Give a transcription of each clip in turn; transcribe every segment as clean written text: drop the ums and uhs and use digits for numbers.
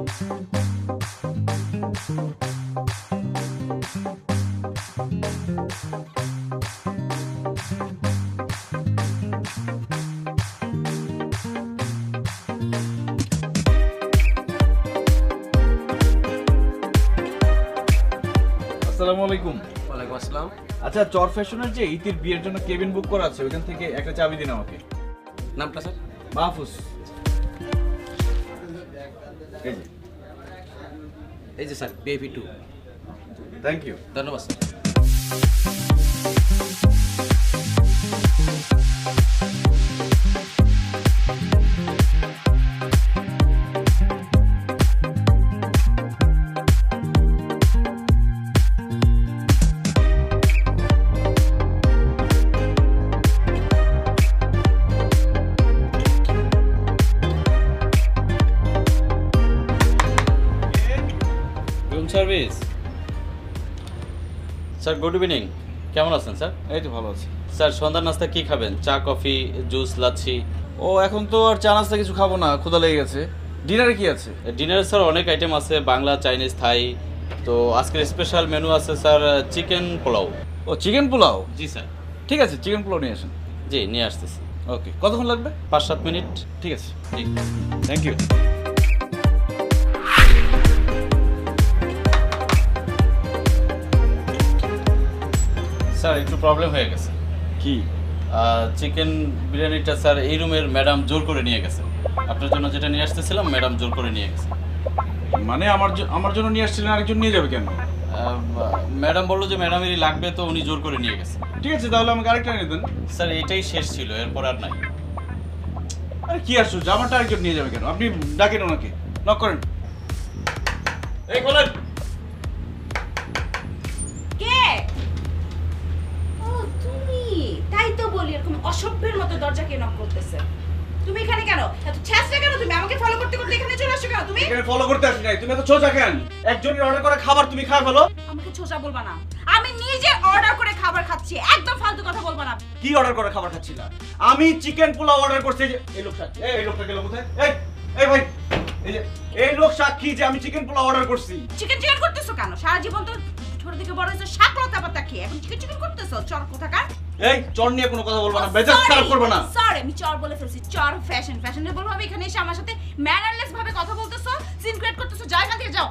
আসসালামু আলাইকুম। ওয়ালাইকুম আসসালাম। আচ্ছা, চর ফ্যাশনের যে ইতির বিয়ের জন্য কেবিন বুক করা আছে, ওইখান থেকে একটা চাবি দিন আমাকে। নামটা স্যার? মাহফুজ। এই যে স্যার, বিআইপি 2। Thank you. ধন্যবাদ sir. Room service. Sir good evening, কেমন আছেন স্যার? এই তো ভালো আছি। স্যার সন্ধ্যার নাস্তা কি খাবেন? চা, কফি, জুস, লাচ্ছি? ও এখন তো আর চা নাস্তা কিছু খাবো না, ক্ষুধা লেগে গেছে। ডিনারে কি আছে? ডিনারে স্যার অনেক আইটেম আছে, বাংলা, চাইনিজ, থাই। তো আজকের স্পেশাল মেনু আছে স্যার চিকেন পোলাও। ও চিকেন পোলাও? জি স্যার। ঠিক আছে, চিকেন পোলাও নিয়ে আসেন। জি নিয়ে আসতেছি। ওকে, কতক্ষণ লাগবে? 5-7 মিনিট। ঠিক আছে, জি। Thank you. স্যার একটু প্রবলেম হয়ে গেছে। কি? চিকেন বিরিয়ানিটা স্যার এই রুমের ম্যাডাম জোর করে নিয়ে গেছে। আপনার জন্য যেটা নিয়ে আসতেছিলাম ম্যাডাম জোর করে নিয়ে গেছে। মানে আমার জন্য নিয়ে আসছিলেন, আরেকজন নিয়ে যাবে কেন? ম্যাডাম বললো যে ম্যাডামেরই লাগবে, তো উনি জোর করে নিয়ে গেছে। ঠিক আছে, তাহলে আমাকে আরেকটা নিয়ে দেন। স্যার এটাই শেষ ছিল, এরপর আর নাই। আরে কি আশ্চর্য, আমারটা আরেকজন নিয়ে যাবে কেন? আপনি ডাকেন ওনাকে, নক করেন। এই খোলেন। কে? ও তুমি, তাই তো বলি এরকম অসভ্যের মতো দরজা কে নক করতেছে। তুমি এখানে কেন? এত ছেঁচড়া কেন তুমি? আমাকে ফলো করতে করতে এখানে চলে আসছো কেন তুমি? এখানে ফলো করতে আসি নাই, তুমি এত সোজা কেন? একজনের অর্ডার করা খাবার তুমি খায় ফেলো। আমাকে ছোঁচা বলবা না। আমি নিজে অর্ডার করে খাবার খাচ্ছি, একদম ফালতু কথা বলবা না। কি অর্ডার করা খাবার খাচ্ছিলা? আমি চিকেন পোলাও অর্ডার করছি। এই লোকটা, এই লোকটা গেল কোথায়? এই ভাই, এই যে এই লোক সাক্ষী যে আমি চিকেন পোলাও অর্ডার করছি। চিকেন চিকেন করতেছো কেন? সারা জীবন তো ছোট থেকে বড় হয়েছে শাকলতা পাতা খেয়ে, এখন চিকেন চিকেন করতেছো? চর কোথাকার? এই চর নিয়ে কোনো কথা বলবা না, মেজাজ খারাপ করবে না। সরি, আমি চর বলে ফেলছি। চর ফ্যাশনেবল ভাবে এখানে এসে আমার সাথে ম্যানারলেস ভাবে কথা বলতেছো, সিন ক্রিয়েট করতেছো। যাও এখান থেকে যাও।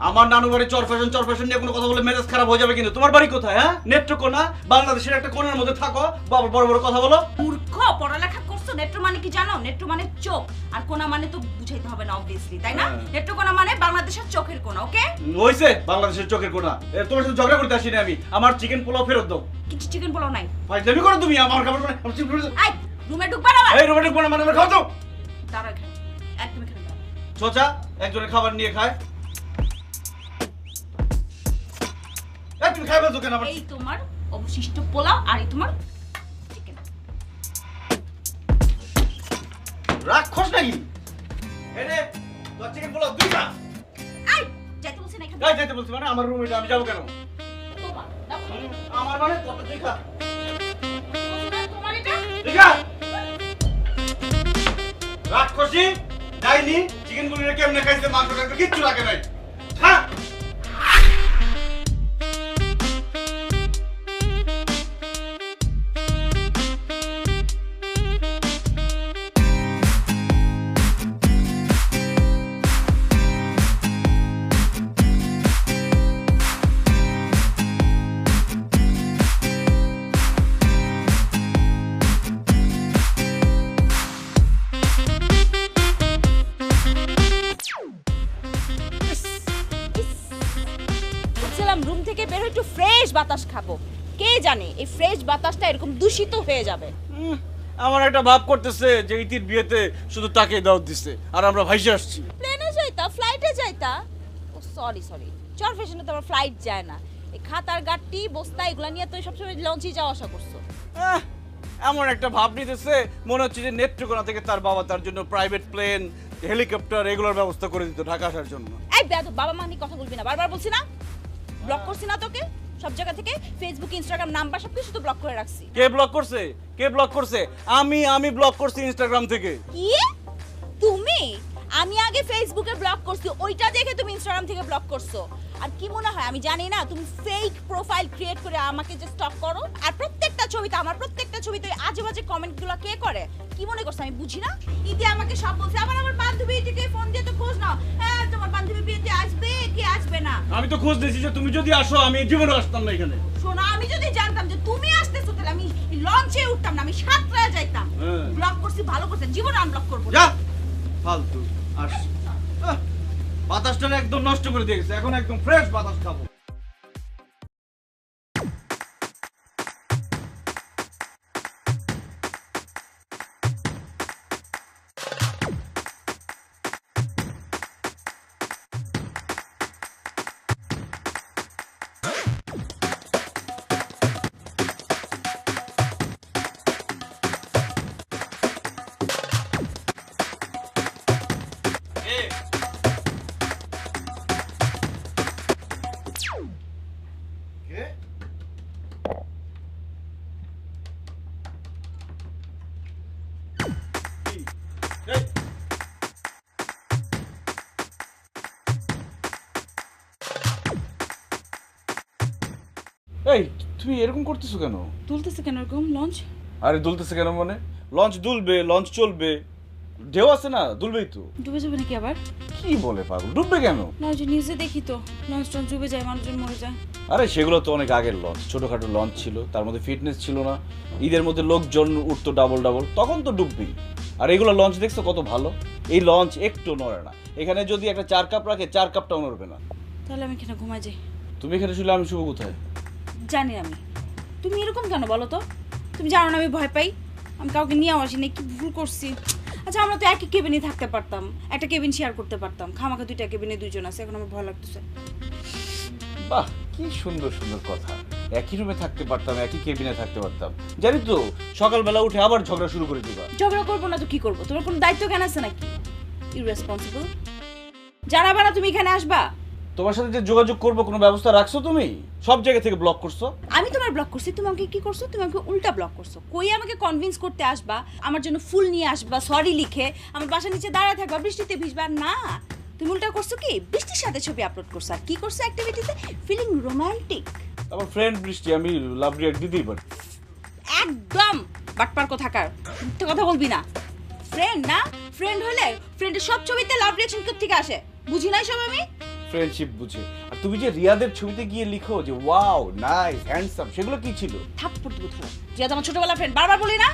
আমার নানু বাড়ি চর ফ্যাশন নিয়ে কোনো কথা বলে মেজাজ খারাপ হয়ে যাবে কিন্তু। তোমার বাড়ি কোথায়? হ্যাঁ, নেত্রকোনা, বাংলাদেশের একটা কোণের মধ্যে থাকো, বাবা বড় বড় কথা বলো। মূর্খ, পড়ালেখা করছো? নেত্র মানে কি জানো? নেত্র মানে চোখ, আর কোনা মানে তো বুঝাইতে হবে না অবভিয়াসলি, তাই না? নেত্রকোনা মানে বাংলাদেশের চোখের কোনা। ওকে, হইছে বাংলাদেশের চোখের কোণা। তোমার সাথে ঝগড়া করতে আসিনি আমি। আমার চিকেন পোলাও ফেরত দাও। কিছু চিকেন পোলাও নাই। ফাইজলামি করো তুমি, আমার খাবার মানে আমার চিকেন পোলাও। আই রুমে ঢুকবা না। এই রোমান্টিক কোণা মানে আমার খাও দাও। দাঁড়াও এখানে, একদম এখানে দাঁড়াও। সোজা একজনের খাবার নিয়ে খায়। তুমি খাবে তো কেন? আমার এই তোমার অবশিষ্ট পোলাও, আর এই তোমার চিকেন। রাক্ষস নাকি? এনে তোর চিকেন পোলাও দুইটা। আই যাইতে বলছি না এখানে। গাই যেতে বলছি মানে আমার রুমে আমি যাবো কেন? তোমার দাও। আমার মানে তোর দুই খা। তোমার এটা দেখা রাক্ষসী যাইনি। চিকেন গুলো কেমনে খাইছে, মাংস টাংস কিচ্ছু লাগে নাই। হ্যাঁ রুম থেকে বের হয়ে একটু ফ্রেশ বাতাস খাবো। কে জানে এই ফ্রেশ বাতাসটা এরকম দূষিত হয়ে যাবে। আমার একটা ভাব করতেছে যে ইতির বিয়েতে শুধু তাকে দাওয়াত দিছে আর আমরা ভাইসে আসছি। প্লেনে যাইতা, ফ্লাইটে যাইতা? ও সরি চর ফ্যাশনে তো আমার ফ্লাইট যায় না। এই খাতার গাট্টি বস্তা এগুলা নিয়ে তো সবসময় লঞ্চে যাওয়া আসা করছো। এমন একটা ভাব নিতেছে মনে হচ্ছে যে নেত্রকোনা থেকে তার বাবা তার জন্য প্রাইভেট প্লেন, হেলিকপ্টার এগুলোর ব্যবস্থা করে দিত ঢাকা আসার জন্য। এই বেয়াদব, বাবা মা নিয়ে কথা বলবি না, বারবার বলছি না? ব্লক করছি না তোকে সব জায়গা থেকে? ফেসবুক, ইনস্টাগ্রাম, নাম্বার সবকিছু তো ব্লক করে রাখছি। কে ব্লক করছে? কে ব্লক করছে? আমি ব্লক করছি ইনস্টাগ্রাম থেকে। কি? তুমি? আমি আগে ফেসবুকে ব্লক করছি, ওইটা দেখে তুমি ইনস্টাগ্রাম থেকে ব্লক করছো। আর কি মনে হয় আমি জানি না, তুমি ফেক প্রোফাইল ক্রিয়েট করে আমাকে যে স্টক করো, আর প্রত্যেকটা ছবিতে আমার প্রত্যেকটা ছবিতে আজে বাজে কমেন্টগুলো কে করে? কি মনে করছো আমি বুঝি না? ইতি আমাকে সব বলছে, আবার আমার বান্ধবী ইতিকে ফোন দিয়ে তো খোঁজ নাও, হ্যাঁ তোমার বান্ধবী বিয়েতে আসবে কি আসবে না। আমি তো খোঁজ দিয়েছি যে তুমি যদি আসো আমি জীবনে আসতাম না এখানে। শোনো, আমি যদি জানতাম যে তুমি আসতেছো তাহলে আমি লঞ্চে উঠতাম না, আমি সাতটায় যাইতাম। ব্লক করছি ভালো করতে, জীবন আনব্লক করবো না। যা ফালতু আস। বাতাসটা একদম নষ্ট করে দিয়ে গেছে, এখন একদম ফ্রেশ বাতাস খাবো। এই তুমি এরকম করতেছো কেন? তুলতেছে কেন এরকম লঞ্চ? আরে দুলতেছে কেন মানে? লঞ্চ দুলবে, লঞ্চ চলবে, ঢেউ আছে না, দুলবেই তো। ডুবে যাবে নাকি আবার? কি বলে পাগল, ডুববে কেন? না যে নিজে দেখি তো লঞ্চ টঞ্চ ডুবে যায়, মানুষজন মরে যায়। আরে সেগুলো তো অনেক আগের লঞ্চ, ছোটখাটো লঞ্চ ছিল, তার মধ্যে ফিটনেস ছিল না, ঈদের মধ্যে লোকজন উঠতো ডাবল ডাবল, তখন তো ডুববেই। আর এগুলো লঞ্চ দেখছো কত ভালো, এই লঞ্চ একটু নড়ে না, এখানে যদি একটা 4 কাপ রাখে 4 কাপটাও নড়বে না। তাহলে আমি এখানে ঘুমাই যাই। তুমি এখানে শুলে আমি শুভ কোথায়? জানি আমি, তুমি এরকম কেন বলো তো? তুমি জানো না আমি ভয় পাই, আমি কাউকে নিয়ে আসিনি, কি ভুল করছি। আচ্ছা আমরা তো একই কেবিনে থাকতে পারতাম, একটা কেবিন শেয়ার করতে পারতাম, খামাখা দুইটা কেবিনে দুইজন আছে, এখন আমার ভয় লাগতেছে। বাহ, কি সুন্দর সুন্দর কথা। একই রুমে থাকতে পারতাম, একই কেবিনে থাকতে পারতাম, জানি তো সকালবেলা উঠে আবার ঝগড়া শুরু করে দিবা। ঝগড়া করবো না তো কি করবো? তোমার কোনো দায়িত্ব জ্ঞান আছে নাকি? ইররেসপন্সিবল। জানাবা না তুমি এখানে আসবা? তোমার সাথে যে যোগাযোগ করবো কোনো ব্যবস্থা রাখছো তুমি? সব জায়গা থেকে ব্লক করছো। আমি তোমার ব্লক করছি, তুমি আমাকে কি করছো? তুমি আমাকে উল্টা ব্লক করছো। কই আমাকে কনভিন্স করতে আসবা, আমার জন্য ফুল নিয়ে আসবা, সরি লিখে আমার বাসার নিচে দাঁড়ায় থাকবা, বৃষ্টিতে ভিজবা না। তুমি উল্টা করছো কি, বৃষ্টির সাথে ছবি আপলোড করছো। আর কি করছো অ্যাক্টিভিটিতে? Feeling romantic. আমার ফ্রেন্ড বৃষ্টি, আমি লাভ রিয়াক্ট দিতেই পারি। একদম বাটপার কোথাকার, মিথ্যে কথা বলবি না। ফ্রেন্ড না, ফ্রেন্ড হলে ফ্রেন্ডের সব ছবিতে লাভ রিঅ্যাকশন থেকে আসে, বুঝি নাই সব আমি। ফ্রেন্ডশিপ বুঝে। আর তুমি যে রিয়াদের ছবিতে গিয়ে লিখো যে ওয়াও নাইস হ্যান্ডসাম, সেগুলো কি ছিল? থাপ্পড় দিব ধরো। রিয়াদ আমার ছোটবেলা ফ্রেন্ড, বারবার বলি না?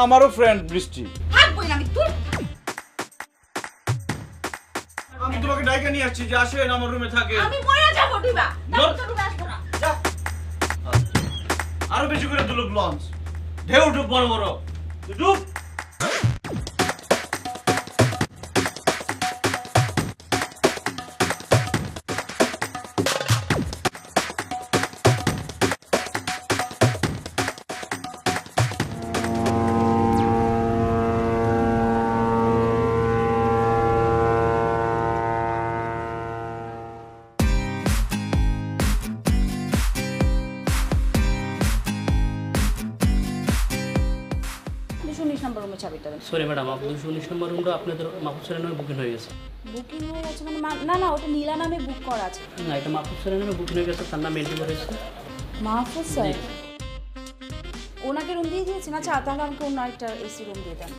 আমারও ফ্রেন্ড বৃষ্টি। হাত বই না আমি তুই। আমি তোমাকে ডাইকে নিয়ে আসছি যে আসেন আমার রুমে থাকে। আমি মরে যাব দিবা, না ধর। তো রুমে আসবো না। যা। আরো বেশি করে দুলুক লঞ্চ, ঢেউ উঠুক বড় বড়, ডুব। নাম্বার রুমে চাবিটা দেন। সরি ম্যাডাম, আপনার 219 নম্বর রুমটা আপনাদের মাহফুজ স্যারের নামে বুকিং হয়ে গেছে। বুকিং হয়ে গেছে মানে না না, ওটা নীলা নামে বুক করা আছে। না, এটা মাহফুজ স্যারের নামে বুকিং হয়ে গেছে, তার নামে এন্ট্রি করেছে। মাহফুজ স্যার ওনাকে রুম দিয়ে দিয়েছেন? আচ্ছা তাহলে আমাকে অন্য একটা এসি রুম দিয়ে দেন।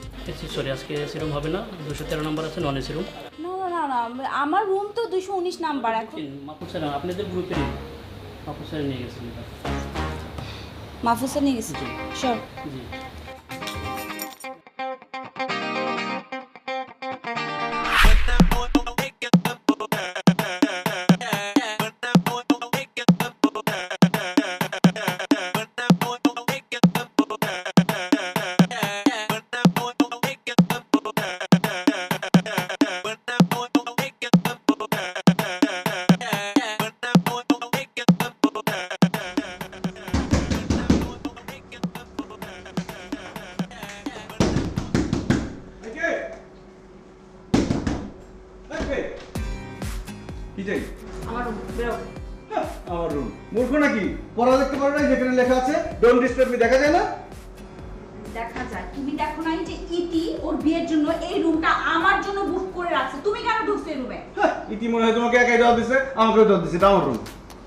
সরি, আজকে এসি রুম হবে না, 213 নম্বর আছে নন এসি রুম। না না না না, আমার রুম তো 219 নাম্বার। এখন মাহফুজ স্যার আপনাদের গ্রুপে মাহফুজ স্যার নিয়ে গেছেন। মাহফুজ স্যার নিয়ে গেছি শিওর? জি। কি চাই? আমার রুম বেরো। আমার রুম মূর্খ নাকি? পড়া দেখতে পারো না যেখানে লেখা আছে ডোন্ট ডিস্টার্ব মি, দেখা যায় না? দেখা যায় কি তুমি দেখো নাই যে ইতি ওর বিয়ের জন্য এই রুমটা আমার জন্য বুক করে রাখছে, তুমি কেন ঢুকছো এই রুমে? ইতি মনে হয় তোমাকে একাই দেওয়া দিছে, আমাকেও দেওয়া দিছে, এটা আমার রুম।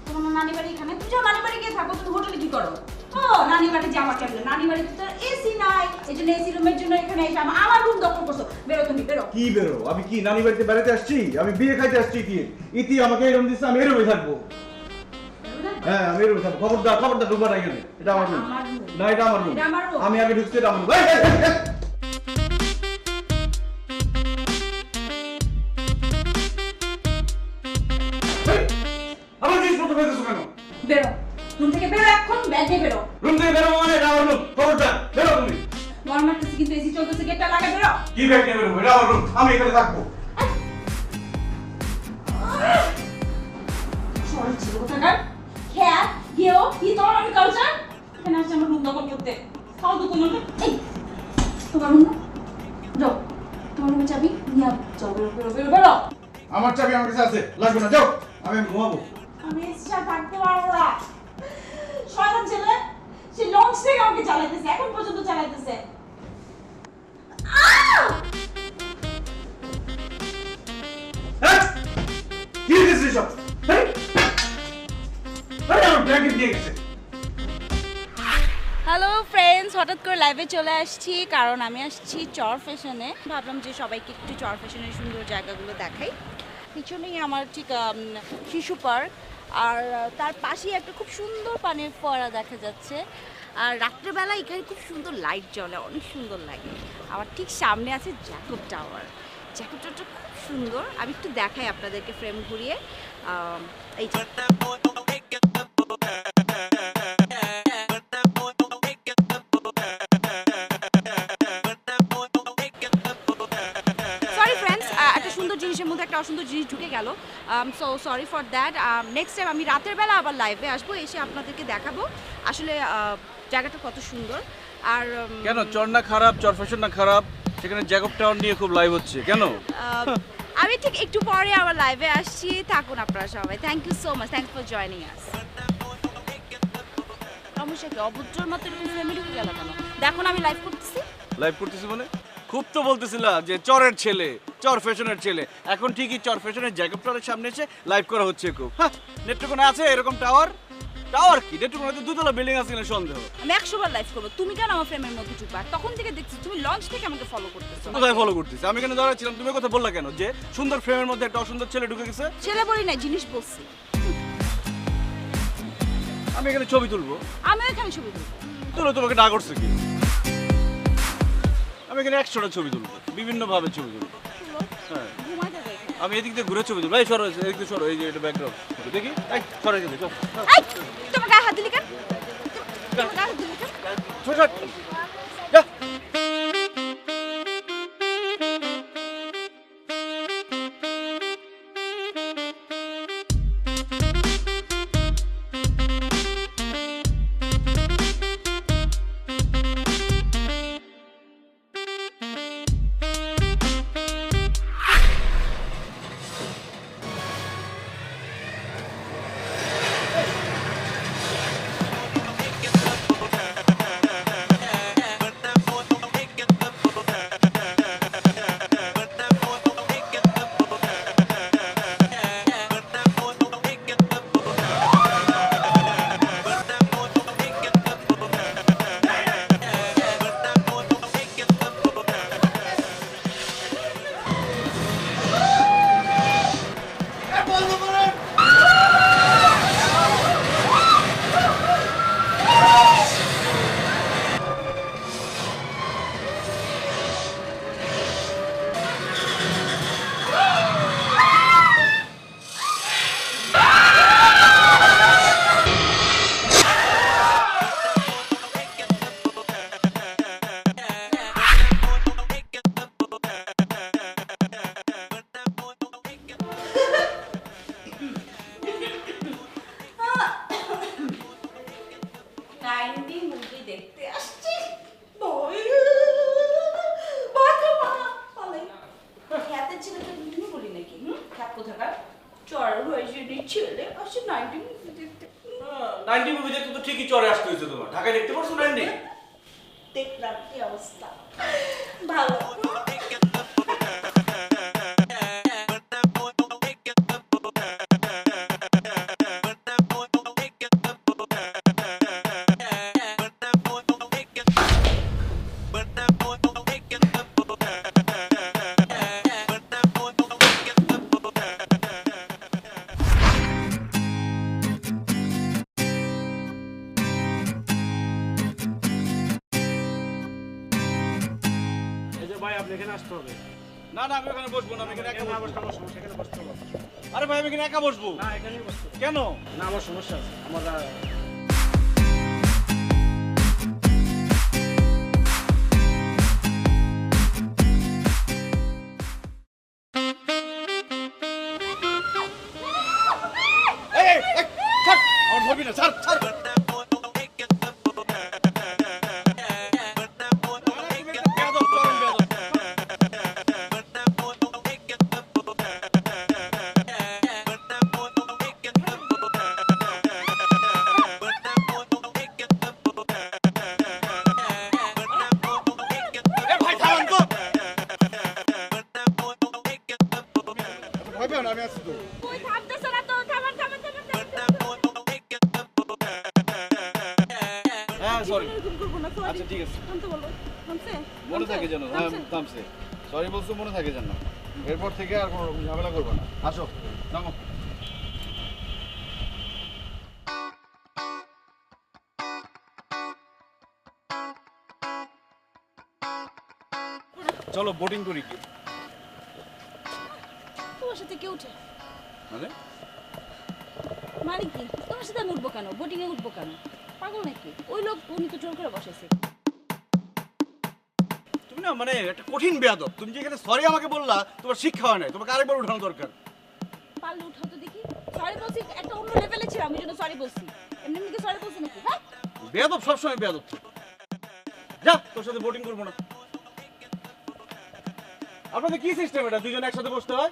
তোমার নানি বাড়ি এখানে, তুমি যাও নানি বাড়ি গিয়ে থাকো, তুমি হোটেলে কি করো? ও নানি বাড়ি যে আমার কেমন, নানি বাড়িতে তো এসি নাই, এই জন্য এসি রুমের জন্য এখানে এসে আমার রুম দখল করছো। বেরো তুমি, বেরো। কি বেরো? আমি কি নানি বাড়িতে বেড়াতে আসছি? আমি বিয়ে খাইতে আসছি। ইতি আমাকে এই রুম দিচ্ছে, আমি এই রুমে থাকবো। হ্যাঁ, আমি এই রুমে থাকবো। খবরদার ঢুকবা না এখানে, এটা আমার রুম। আমার room। না, এটা আমার রুম। এটা আমার room। আমি আগে ঢুকছি, এটা আমার রুম। আমার জিনিসপত্র ফেলতেছো কেন? বেরো রুম থেকে, বেরো এখন, ব্যাগ নিয়ে বেরো। রুম থেকে বেরো মানে এটা আমার রুম। খবরদার বেরো তুমি। গরম লাগতেছে কিন্তু এসি চলতেছে, গেটটা লাগা, বেরো। কি ব্যাগ নিয়ে বেরোবো? এটা আমার রুম, আমি এখানে থাকবো। সরল ছিল কোথাকার, খ্যাত গেও কি তোমার আমি কালচার এখানে আসছে আমার রুম দখল করতে। খাও তো তোমার, এই তোমার রুম না, যাও তোমার রুমে চাবি নিয়ে যাও, বেরো বেরো বেরো বেরো। আমার চাবি আমার কাছে আছে, লাগবে না, যাও। আমি ঘুমাবো। আমি ইচ্ছা থাকতে পারবো না। শয়তান ছেলে, সে লঞ্চ থেকে আমাকে চালাইতেছে, এখন পর্যন্ত চালাইতেছে। হ্যাঁ? কি দিছিস সব? হ্যাঁ? আরে আমার ব্ল্যাঙ্কেট দিয়ে গেছে। হ্যালো ফ্রেন্ডস, হঠাৎ করে লাইভে চলে আসছি কারণ আমি আসছি চর ফ্যাশনে। ভাবলাম যে সবাইকে একটু চর ফ্যাশনের সুন্দর জায়গাগুলো দেখাই। পিছনেই আমার ঠিক শিশু পার্ক, আর তার পাশেই একটা খুব সুন্দর পানির ফোয়ারা দেখা যাচ্ছে। আর রাত্রেবেলা এখানে খুব সুন্দর লাইট জ্বলে, অনেক সুন্দর লাগে। আমার ঠিক সামনে আছে জ্যাকব টাওয়ার। জ্যাকব টাওয়ারটা খুব সুন্দর, আমি একটু দেখাই আপনাদেরকে ফ্রেম ঘুরিয়ে। এই যে জিনিসের মধ্যে একটা অসুন্দর জিনিস ঢুকে গেল, so sorry for that. Next time আমি রাতের বেলা আবার লাইভে আসবো, এসে আপনাদেরকে দেখাবো আসলে জায়গাটা কত সুন্দর। আর কেন চর না খারাপ, চর ফ্যাশন না খারাপ, সেখানে জ্যাকব টাউন নিয়ে খুব লাইভ হচ্ছে কেন? আমি ঠিক একটু পরে আবার লাইভে আসছি, থাকুন আপনারা সবাই। Thank you so much, thanks for joining us. সমস্যা কি, অভদ্রর মতো এরকম ফ্যামিলি হয়ে গেল কেন? দেখো না আমি লাইভ করতেছি। লাইভ করতেছি মানে? খুব তো বলতেছিলা যে চরের ছেলে, চর ফ্যাশনের ছেলে, এখন ঠিকই চর ফ্যাশনের জ্যাকব টাওয়ারের সামনে এসে লাইভ করা হচ্ছে খুব। হ্যাঁ, নেত্রকোনা আছে এরকম টাওয়ার? টাওয়ার কি, নেত্রকোনাতে দুতলা বিল্ডিং আছে কিনা সন্দেহ। আমি 100 বার লাইভ করবো, তুমি কেন আমার ফ্রেমের মধ্যে ঢুকবা? তখন থেকে দেখছি তুমি লঞ্চ থেকে আমাকে ফলো করতেছো। কোথায় ফলো করতেছি? আমি কেন দাঁড়াচ্ছিলাম, তুমি কথা বললা কেন যে সুন্দর ফ্রেমের মধ্যে একটা অসুন্দর ছেলে ঢুকে গেছে? ছেলে বলি নাই, জিনিস বলছি। আমি এখানে ছবি তুলবো? আমিও এখানে ছবি তুলবো। তুলো, তোমাকে না করছে কি? আমি এখানে 100টা ছবি তুলবো, বিভিন্ন ভাবে ছবি তুলবো। হ্যাঁ, ঘুমাই যাবে এখানে। আমি এদিক দিয়ে ঘুরে ছবি তুলবো। এই সরো, এদিক দিয়ে সরো, এই যে এটা ব্যাকগ্রাউন্ড দেখি। এই সরো, এদিকে চল। এই, তোমার গায়ে হাত দিলি কেন? তোমার গায়ে হাত দিলি কেন? সর, সর। যা। দেখতে আসছি। খ্যাতের ছেলেকে তুমি বলি নাকি? খ্যাত কোথাকার চর হয়েছে ছেলে আসছে 90 মুভি দেখতে। 90 মুভি দেখতে তো ঠিকই চরে আসতে হয়েছে তোমার। ঢাকায় দেখতে পারছো 90? দেখলাম কি অবস্থা। ভালো। এই যে ভাই আপনি এখানে আসতে হবে। না না আমি ওখানে বসবো না, আমি এখানে একা এখানে বসবো। আমার সমস্যা, এখানে বসতে হবে। আরে ভাই আমি এখানে একা বসবো। না এখানেই বসতে হবে। কেন? না আমার সমস্যা আছে, আমার এই এই এই, ছাড়, আমার ধরবি না, ছাড় ছাড়। আরে, তুমি একটা বেয়াদব, চরম বেয়াদব। এ ভাই থামান তো। ভয় পেও না, আমি আছি তো। কই থামতেছ না তো? থামান থামান থামান থামান। হ্যাঁ সরি। এরকম করবো না, sorry। আচ্ছা ঠিক আছে, থামতে বলো। থামছে? মনে থাকে যেন। হ্যাঁ থামছে? থামছে, সরি বলছো, মনে থাকে যেন। এরপর থেকে আর কোনো রকম ঝামেলা করবো না। আসো নামো। চলো বোটিং করি কি? তোমার সাথে কে উঠে? মানে মানে কি? তোমার সাথে আমি উঠবো কেন? বোটিং এ উঠবো কেন? পাগল নাকি? ওই লোক উনি তো জোর করে বসেছে। তুমি না মানে একটা কঠিন বেয়াদব। তুমি যে এখানে সরি আমাকে বললা, তোমার শিক্ষা হয় নাই, তোমাকে আরেকবার উঠানো দরকার। পারলে উঠাও তো দেখি। সরি বলছি, একটা অন্য লেভেলে ছিলাম, ওই জন্য সরি বলছি। এমনি এমনি সরি বলছি নাকি? হ্যাঁ? বেয়াদব সবসময় বেয়াদব। যা, তোর সাথে বোটিং করবো না। আপনাদের কি সিস্টেম এটা, দুজন একসাথে বসতে হয়?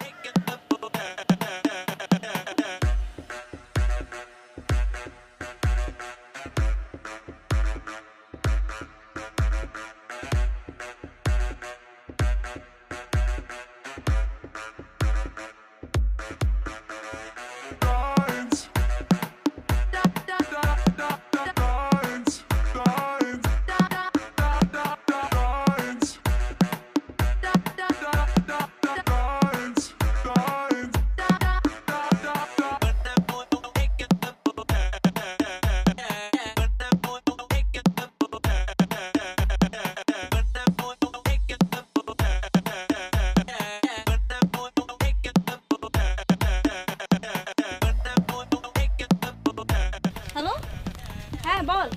হ্যালো? হ্যাঁ বল।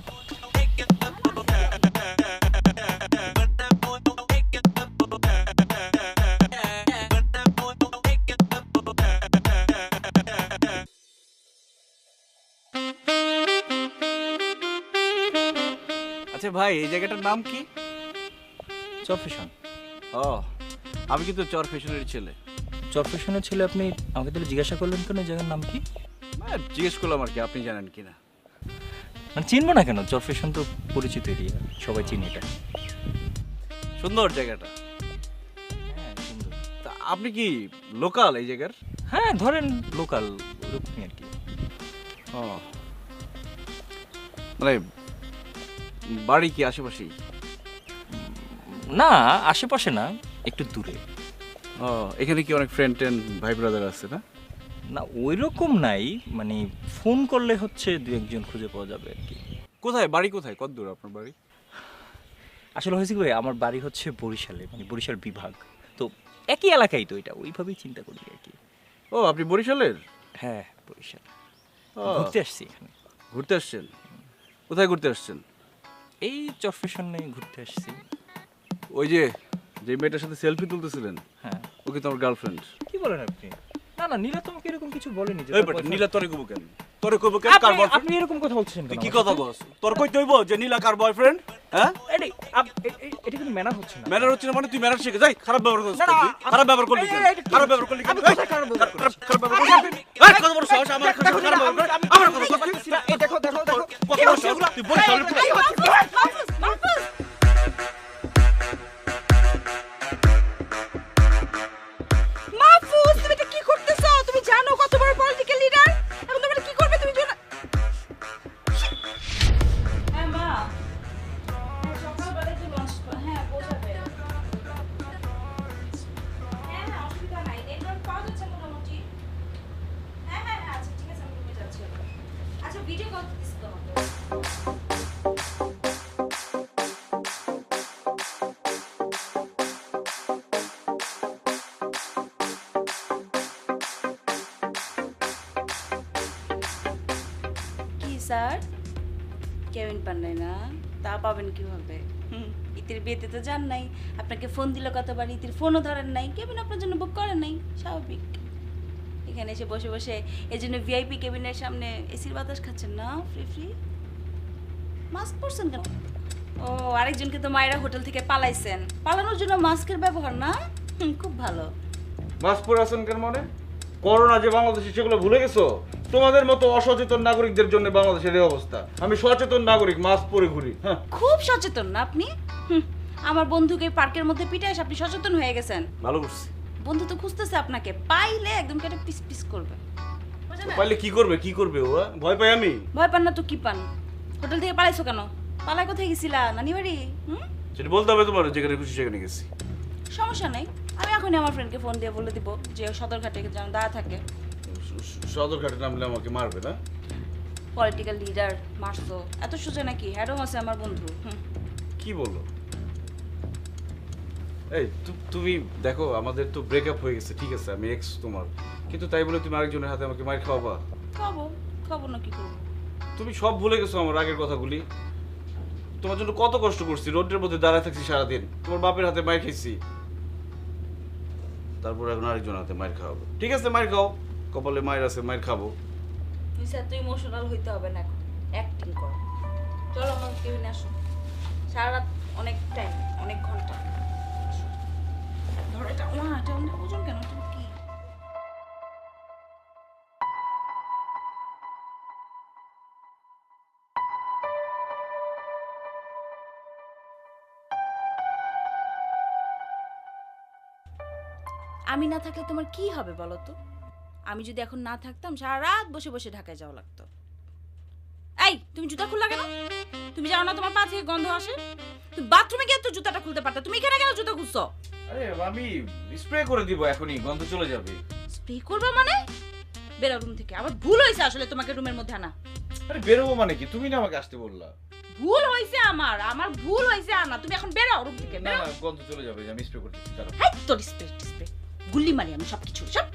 আচ্ছা ভাই, এই জায়গাটার নাম কি? চর ফ্যাশন। ও, আমি কিন্তু চর ফ্যাশনের ছেলে। চর ফ্যাশনের ছেলে আপনি আমাকে তাহলে জিজ্ঞাসা করলেন কেন এই জায়গার নাম কি? জিজ্ঞেস করলাম আর কি, আপনি জানেন কিনা। মানে চিনবো না কেন? চর ফ্যাশন তো পরিচিত এরিয়া, সবাই চিনি এটা। সুন্দর জায়গাটা। হ্যাঁ সুন্দর। তা আপনি কি লোকাল এই জায়গার? হ্যাঁ ধরেন লোকাল, ওরকমই আর কি। ও, মানে বাড়ি কি আশেপাশেই? না আশেপাশে না, একটু দূরে। ও, এখানে কি অনেক ফ্রেন্ড ট্রেন্ড ভাই ব্রাদার আছে না? না ওই রকম নাই, মানে ফোন করলে হচ্ছে দু একজন খুঁজে পাওয়া যাবে আর কি। কোথায় বাড়ি, কোথায়, কত দূর আপনার বাড়ি? আসলে হয়েছে কি ভাই, আমার বাড়ি হচ্ছে বরিশালে, মানে বরিশাল বিভাগ। তো একই এলাকায় তো, এটা ওইভাবেই চিন্তা করি আর কি। ও, আপনি বরিশালের? হ্যাঁ বরিশাল। ও, ঘুরতে আসছি এখানে। ঘুরতে আসছেন? কোথায় ঘুরতে আসছেন? এই চর ফ্যাশন নিয়ে ঘুরতে আসছি। ওই যে মেয়েটার সাথে সেলফি তুলতেছিলেন, হ্যাঁ। ও কি তোমার গার্লফ্রেন্ড? কি বলেন আপনি? না না, নীলা তোমাকে এরকম কিছু বলেনি যে এই তার বেটা, boyfriend- নীলা তোরে কইবো কেন? তোরে কইবো কেন? কার আপনি বয়ফ্রেন্ড? আপনি এরকম কথা বলছেন তুই কেন কি আমার কথা সাথে? বলছ? তোর কইতে হইব যে নীলা কার বয়ফ্রেন্ড? হ্যাঁ, এটা কিন্তু ম্যানার হচ্ছে না। ম্যানার হচ্ছে না মানে তুই ম্যানার শিখে যাই। খারাপ ব্যবহার করছিস না, না, তুই। খারাপ ব্যবহার করলি কেন? এটা কি? খারাপ ব্যবহার করলি কেন? আমি কোথায় খারাপ ব্যবহার করেছি? খারাপ ব্যবহার করলি? এই কত বড় সাহস আমার কাছে খারাপ ব্যবহার করে? আমার কথা করছিস? এই দেখো দেখো দেখো কত বড় সাহস? তুই বরিশালের মাহফুজ, মাহফুজ। স্যার কেবিন পান নাই না? তা পাবেন কিভাবে? ইতির বিয়েতে তো যান নাই, আপনাকে ফোন দিল কতবার, ইতির ফোনও ধরেন নাই, কেবিন আপনার জন্য বুক করেন নাই, স্বাভাবিক। এখানে এসে বসে বসে এই জন্য ভিআইপি কেবিনের সামনে এসির বাতাস খাচ্ছেন না ফ্রি ফ্রি। মাস্ক পরছেন কেন? ও আরেকজনকে তো মায়েরা হোটেল থেকে পালাইছেন, পালানোর জন্য মাস্কের ব্যবহার না? খুব ভালো। মাস্ক পরে আছেন কেন মানে? করোনা যে বাংলাদেশে সেগুলো ভুলে গেছো? তোমাদের মতো অসচেতন নাগরিকদের জন্য বাংলাদেশের এই অবস্থা। আমি সচেতন নাগরিক, মাস্ক পরে ঘুরি। হ্যাঁ, খুব সচেতন না আপনি? আমার বন্ধুকে পার্কের মধ্যে পিটায় আপনি সচেতন হয়ে গেছেন। ভালো করছি। বন্ধু তো খুঁজতেছে আপনাকে, পাইলে একদম কেটে পিস পিস করবে। পাইলে কি করবে ও? ভয় পাই আমি? ভয় পান না তো কি পান? হোটেল থেকে পালাইছো কেন? পালাই কোথায় গেছিলা? নানি বাড়ি? সেটা বলতে হবে তোমার, যেখানে খুশি সেখানে গেছি। সমস্যা নেই, আমি এখনই আমার ফ্রেন্ডকে ফোন দিয়ে বলে দিব যে সদরঘাটে যেন দাঁড়া থাকে। সদরঘাটে নামলে আমাকে মারবে না? পলিটিক্যাল লিডার মারছো এত সোজা নাকি? হ্যাডম আছে আমার বন্ধু। কি বলো? এই তুমি দেখো, আমাদের তো ব্রেকআপ হয়ে গেছে, ঠিক আছে, আমি এক্স তোমার, কিন্তু তাই বলে তুমি আরেকজনের হাতে আমাকে মার খাওয়াবা? খাবো, খাবো না কি করবো? তুমি সব ভুলে গেছো আমার আগের কথাগুলি। তোমার জন্য কত কষ্ট করছি, রোডের মধ্যে দাঁড়ায় থাকছি সারাদিন, তোমার বাপের হাতে মার খাইছি, তারপর এখন আরেকজন হাতে মার খাওয়াবো। ঠিক আছে, মার খাও, কপালে মায়ের আছে, মার খাবো। স্যার তুই ইমোশনাল হইতে হবে না, এখন অ্যাক্টিং কর। চলো আমার কেবিনে আসো, সারা রাত অনেক টাইম, অনেক ঘন্টা। ধরো এটা না, এটা অনেক ওজন কেন? তুমি কি আমি না থাকলে তোমার কি হবে বলো তো? আমি যদি এখন না থাকতাম সারা রাত বসে বসে ঢাকায় যাওয়া লাগতো। এই তুমি জুতা খুললা কেন? তুমি জানো না তোমার পা থেকে গন্ধ আসে? তুমি বাথরুমে গিয়ে তো জুতাটা খুলতে পারতা, তুমি এখানে কেন জুতা খুলছো? আরে আমি স্প্রে করে দিব, এখনই গন্ধ চলে যাবে। স্প্রে করবে মানে? বেরো রুম থেকে। আবার ভুল হয়েছে আসলে তোমাকে রুমের মধ্যে আনা। আরে বেরোবো মানে কি? তুমি না আমাকে আসতে বললা। ভুল হয়েছে আমার ভুল হয়েছে আনা। তুমি এখন বেরো রুম থেকে, না বেরো। না, গন্ধ চলে যাবে, আমি স্প্রে করতেছি। দাঁড়াও। হাই তোর স্প্রে গুল্লি মারি আমি সবকিছু সব।